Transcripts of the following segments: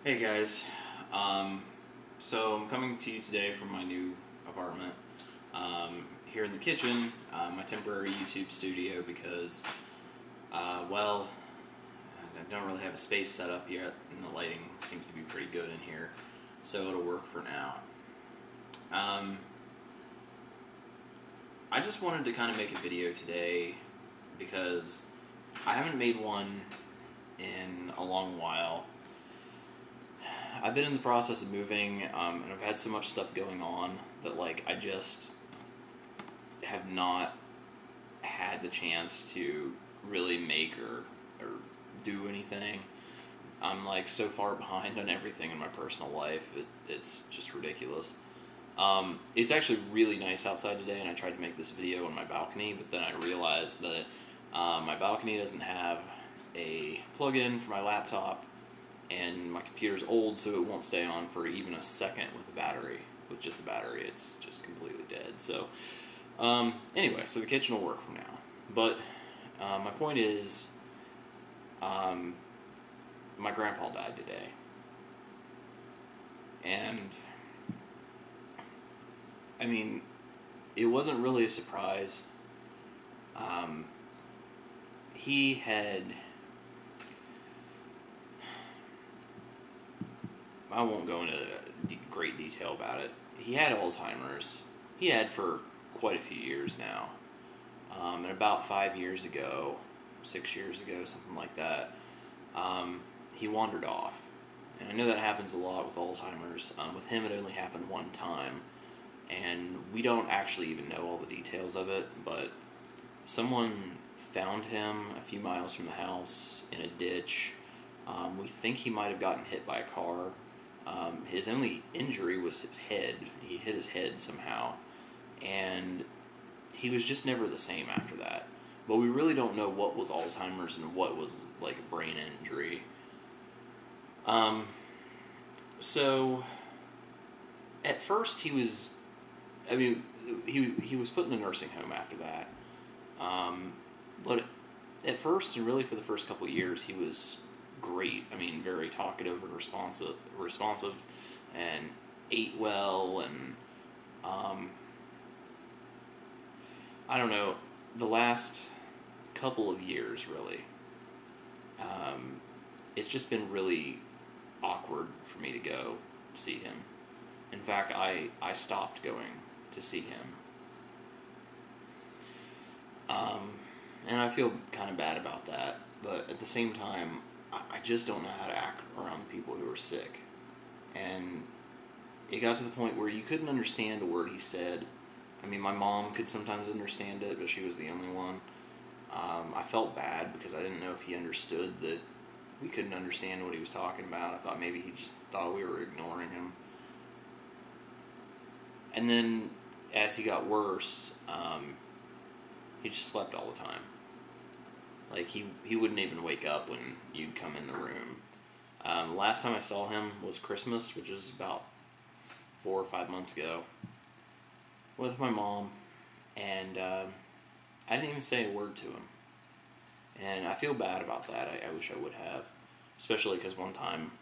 Hey guys, so I'm coming to you today from my new apartment here in the kitchen, my temporary YouTube studio because, well, I don't really have a space set up yet and the lighting seems to be pretty good in here, so it'll work for now. I just wanted to kind of make a video today because I haven't made one in a long while. I've been in the process of moving, and I've had so much stuff going on that, like, I just have not had the chance to really make or do anything. I'm, like, so far behind on everything in my personal life, it's just ridiculous. It's actually really nice outside today, and I tried to make this video on my balcony, but then I realized that my balcony doesn't have a plug-in for my laptop, and my computer's old, so it won't stay on for even a second with the battery. With just the battery, it's just completely dead. So, anyway, so the kitchen will work for now. But my point is, my grandpa died today, and I mean, it wasn't really a surprise. He had. I won't go into great detail about it. He had Alzheimer's. He had for quite a few years now. And about 5 years ago, 6 years ago, something like that, he wandered off. And I know that happens a lot with Alzheimer's. With him, it only happened one time. And we don't actually even know all the details of it, but someone found him a few miles from the house in a ditch. We think he might have gotten hit by a car. His only injury was his head. He hit his head somehow, and he was just never the same after that. But we really don't know what was Alzheimer's and what was like a brain injury. So at first he was, he was put in a nursing home after that. But at first, and really for the first couple of years, he was great. I mean, very talkative and responsive, and ate well, and I don't know, the last couple of years, really, it's just been really awkward for me to go see him. In fact, I stopped going to see him. And I feel kind of bad about that, but at the same time, I just don't know how to act around people who are sick. And it got to the point where you couldn't understand a word he said. I mean, my mom could sometimes understand it, but she was the only one. I felt bad because I didn't know if he understood that we couldn't understand what he was talking about. I thought maybe he just thought we were ignoring him. And then, as he got worse, he just slept all the time. Like, he wouldn't even wake up when you'd come in the room. Last time I saw him was Christmas, which was about 4 or 5 months ago, with my mom, and I didn't even say a word to him. And I feel bad about that. I wish I would have, especially because one time,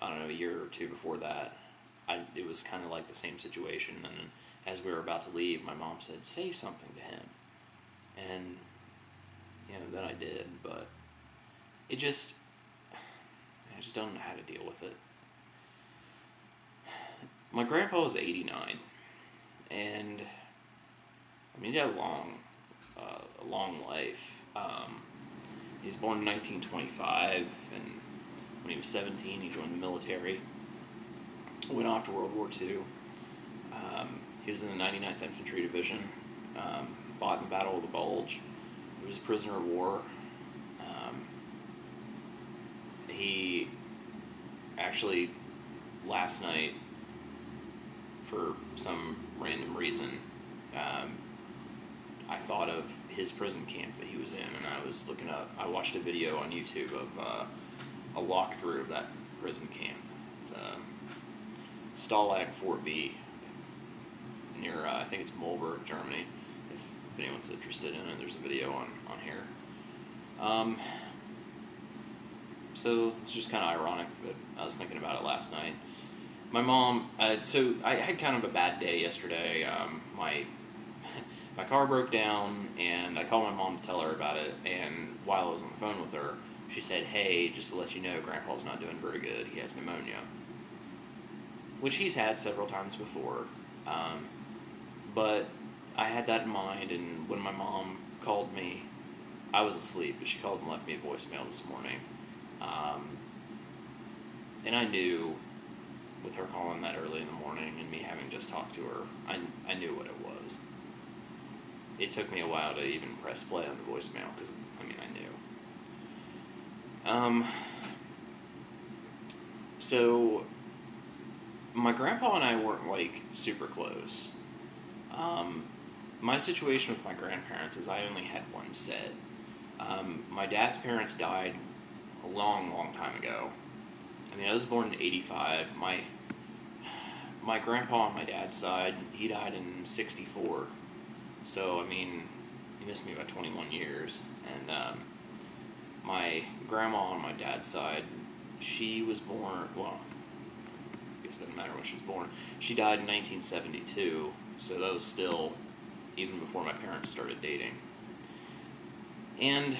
I don't know, a year or two before that, it was kind of like the same situation, and as we were about to leave, my mom said, "Say something to him," and then I did, but I just don't know how to deal with it. My grandpa was 89, and I mean, he had a long life. He was born in 1925, and when he was 17, he joined the military. Went off to World War II. He was in the 99th Infantry Division. Fought in the Battle of the Bulge. He was a prisoner of war. He actually, last night, for some random reason, I thought of his prison camp that he was in, and I was looking up, I watched a video on YouTube of a walkthrough of that prison camp. It's Stalag 4B, near, I think it's Mulberg, Germany. If anyone's interested in it, there's a video on here. So it's just kind of ironic that I was thinking about it last night. My mom, so I had kind of a bad day yesterday. My car broke down, and I called my mom to tell her about it. And while I was on the phone with her, she said, "Hey, just to let you know, Grandpa's not doing very good. He has pneumonia," which he's had several times before. But I had that in mind, and when my mom called me, I was asleep, but she called and left me a voicemail this morning. And I knew, with her calling that early in the morning and me having just talked to her, I knew what it was. It took me a while to even press play on the voicemail, because, I knew. So, my grandpa and I weren't, super close. My situation with my grandparents is I only had one set. My dad's parents died a long, long time ago. I was born in 1985. My grandpa on my dad's side, he died in 1964. So, he missed me by 21 years. And my grandma on my dad's side, she was born, well, I guess it doesn't matter when she was born. She died in 1972, so that was still even before my parents started dating. And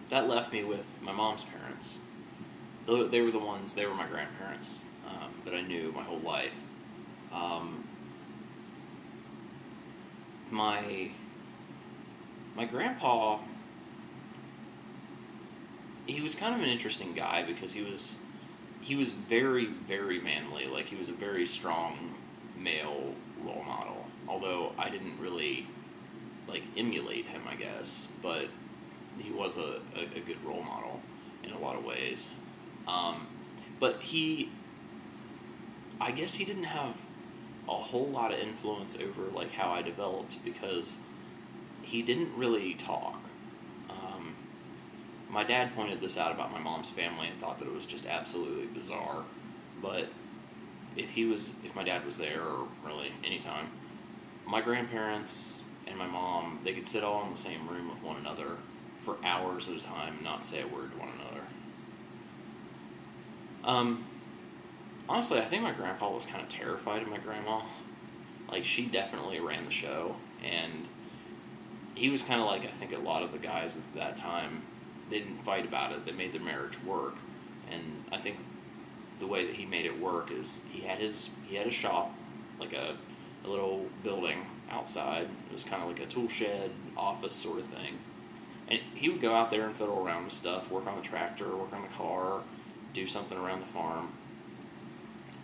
that left me with my mom's parents. They were my grandparents that I knew my whole life. My grandpa, he was kind of an interesting guy because he was very, very manly. He was a very strong male role model. Although I didn't really emulate him, I guess, but he was a good role model in a lot of ways. But I guess he didn't have a whole lot of influence over how I developed, because he didn't really talk. My dad pointed this out about my mom's family and thought that it was just absolutely bizarre. But if my dad was there, or really anytime, my grandparents and my mom, they could sit all in the same room with one another for hours at a time and not say a word to one another. Honestly, I think my grandpa was kind of terrified of my grandma. She definitely ran the show, and he was kind of I think a lot of the guys at that time, they didn't fight about it. They made their marriage work, and I think the way that he made it work is he had a shop, a little building outside. It was kind of like a tool shed, office sort of thing. And he would go out there and fiddle around with stuff, work on the tractor, work on the car, do something around the farm.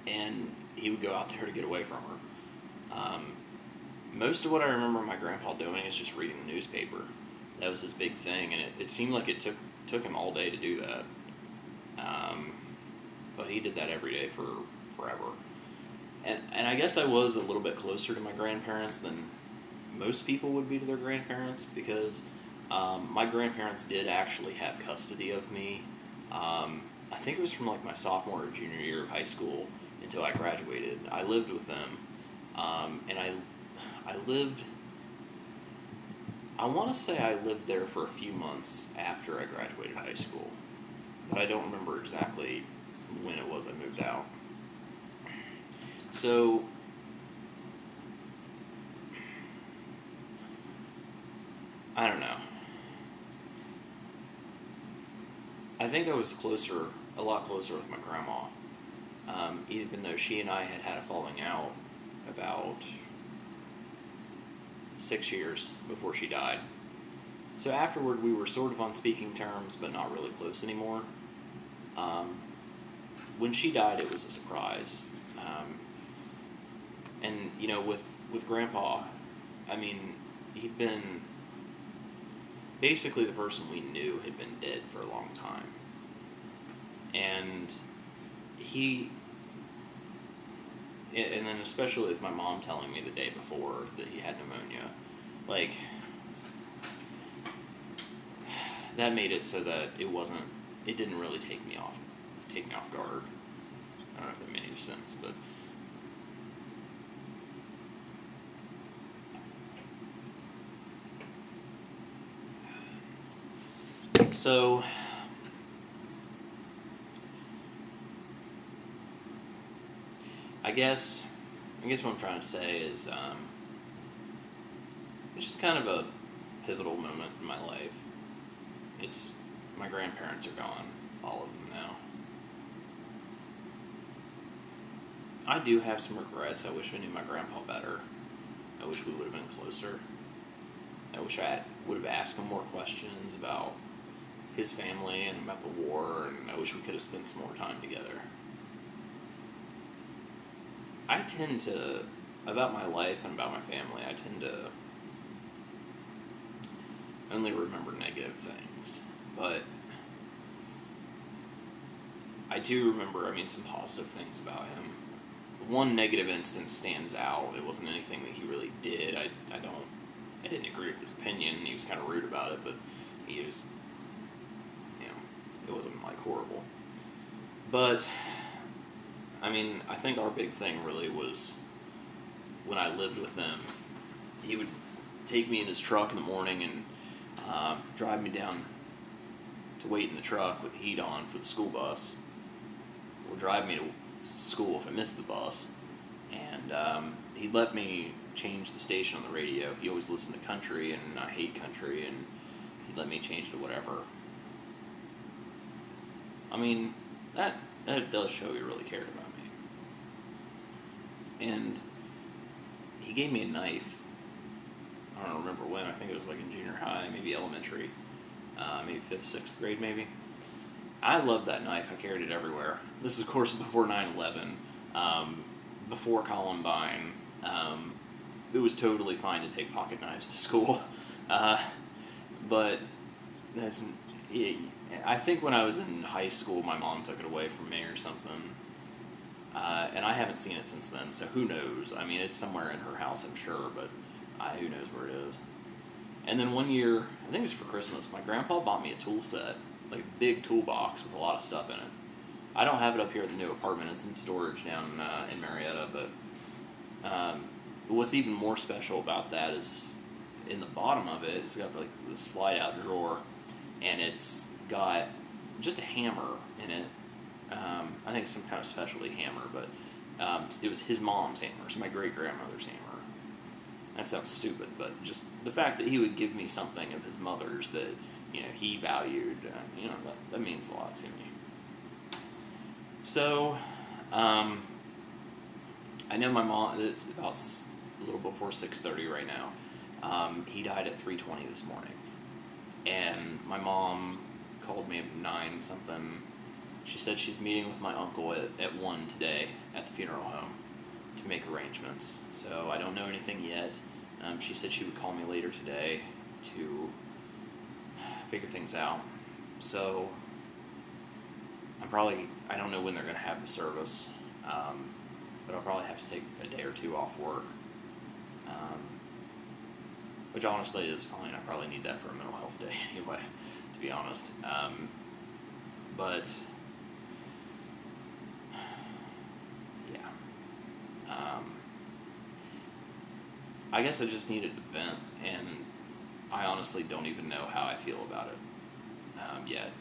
And he would go out there to get away from her. Most of what I remember my grandpa doing is just reading the newspaper. That was his big thing, and it seemed like it took him all day to do that. But he did that every day for forever. And I guess I was a little bit closer to my grandparents than most people would be to their grandparents, because my grandparents did actually have custody of me. I think it was from my sophomore or junior year of high school until I graduated. I lived with them, and I lived, I want to say I lived there for a few months after I graduated high school, but I don't remember exactly when it was I moved out. So, I don't know. I think I was a lot closer with my grandma, even though she and I had a falling out about 6 years before she died. So afterward, we were sort of on speaking terms, but not really close anymore. When she died, it was a surprise. And, with Grandpa, he'd been, basically the person we knew had been dead for a long time. And and then especially with my mom telling me the day before that he had pneumonia, that made it so that it didn't really take me off guard. I don't know if that made any sense, but So, I guess what I'm trying to say is, it's just kind of a pivotal moment in my life. It's, my grandparents are gone, all of them now. I do have some regrets. I wish I knew my grandpa better. I wish we would have been closer. I wish I would have asked him more questions about his family and about the war, and I wish we could have spent some more time together. I tend to, about my life and about my family, I tend to only remember negative things. But I do remember, some positive things about him. One negative instance stands out. It wasn't anything that he really did. I didn't agree with his opinion. He was kind of rude about it, but he was, it wasn't horrible. But I think our big thing really was when I lived with them. He would take me in his truck in the morning and drive me down to wait in the truck with the heat on for the school bus, or drive me to school if I missed the bus. And he'd let me change the station on the radio. He always listened to country, and I hate country, and he'd let me change to whatever. That does show he really cared about me. And he gave me a knife. I don't remember when. I think it was in junior high, maybe elementary, maybe 5th, 6th grade, maybe. I loved that knife. I carried it everywhere. This is, of course, before 9/11, before Columbine. It was totally fine to take pocket knives to school. But I think when I was in high school, my mom took it away from me or something. And I haven't seen it since then, so who knows? It's somewhere in her house, I'm sure, but who knows where it is. And then one year, I think it was for Christmas, my grandpa bought me a tool set, a big toolbox with a lot of stuff in it. I don't have it up here at the new apartment. It's in storage down in Marietta, but what's even more special about that is in the bottom of it, it's got the slide-out drawer, and it's got just a hammer in it. I think some kind of specialty hammer, but it was his mom's hammer, so my great-grandmother's hammer. That sounds stupid, but just the fact that he would give me something of his mother's that, he valued, that means a lot to me. So, I know my mom, it's about a little before 6:30 right now. He died at 3:20 this morning. And my mom called me at 9 something. She said she's meeting with my uncle at 1 today at the funeral home to make arrangements. So I don't know anything yet. She said she would call me later today to figure things out. So I don't know when they're going to have the service, but I'll probably have to take a day or two off work, which honestly is fine. I probably need that for a mental health day anyway, to be honest. But yeah, I guess I just needed to vent, and I honestly don't even know how I feel about it yet.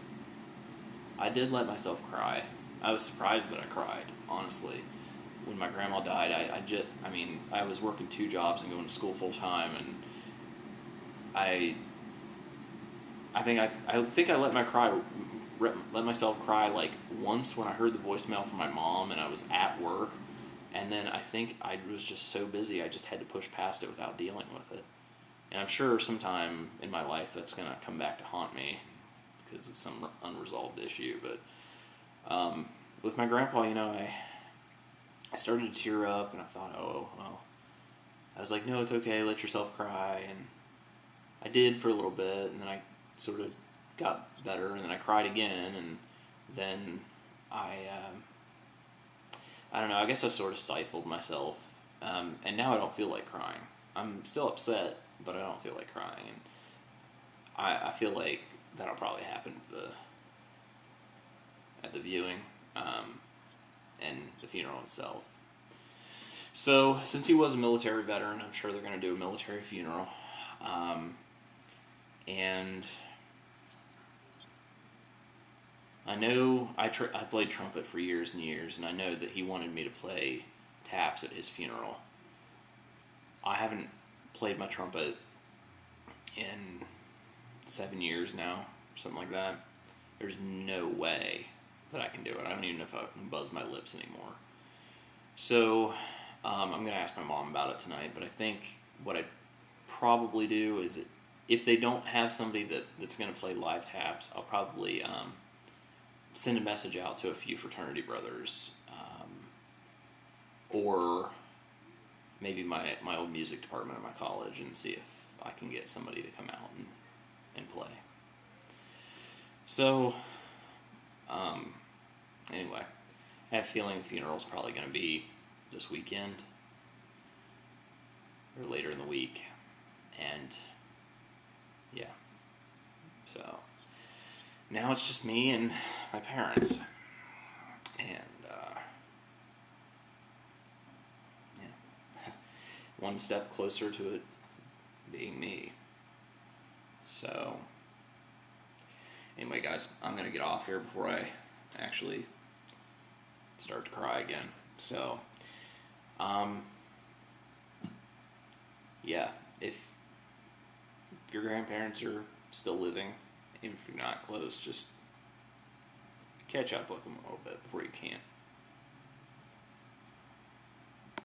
I did let myself cry. I was surprised that I cried, honestly. When my grandma died, I was working 2 jobs and going to school full time, and I think I let myself cry once when I heard the voicemail from my mom and I was at work, and then I think I was just so busy I just had to push past it without dealing with it. And I'm sure sometime in my life that's going to come back to haunt me because it's some unresolved issue. But with my grandpa, I started to tear up, and I thought, oh, well. I was like, no, it's okay, let yourself cry. And I did for a little bit, and then I sort of got better, and then I cried again, and then I don't know, I guess I sort of stifled myself, and now I don't feel like crying. I'm still upset, but I don't feel like crying, and I feel like that'll probably happen at the viewing, and the funeral itself. So, since he was a military veteran, I'm sure they're going to do a military funeral, and I know I played trumpet for years and years, and I know that he wanted me to play taps at his funeral. I haven't played my trumpet in 7 years now, or something like that. There's no way that I can do it. I don't even know if I can buzz my lips anymore. So, I'm going to ask my mom about it tonight, but I think what I'd probably do is, if they don't have somebody that's going to play live taps, I'll probably send a message out to a few fraternity brothers, or maybe my old music department at my college, and see if I can get somebody to come out and play. So, anyway, I have a feeling the funeral's probably going to be this weekend, or later in the week, and yeah, so now it's just me and my parents, and yeah, one step closer to it being me. So anyway, guys, I'm gonna get off here before I actually start to cry again. So yeah, if your grandparents are still living, even if you're not close, just catch up with them a little bit before you can't.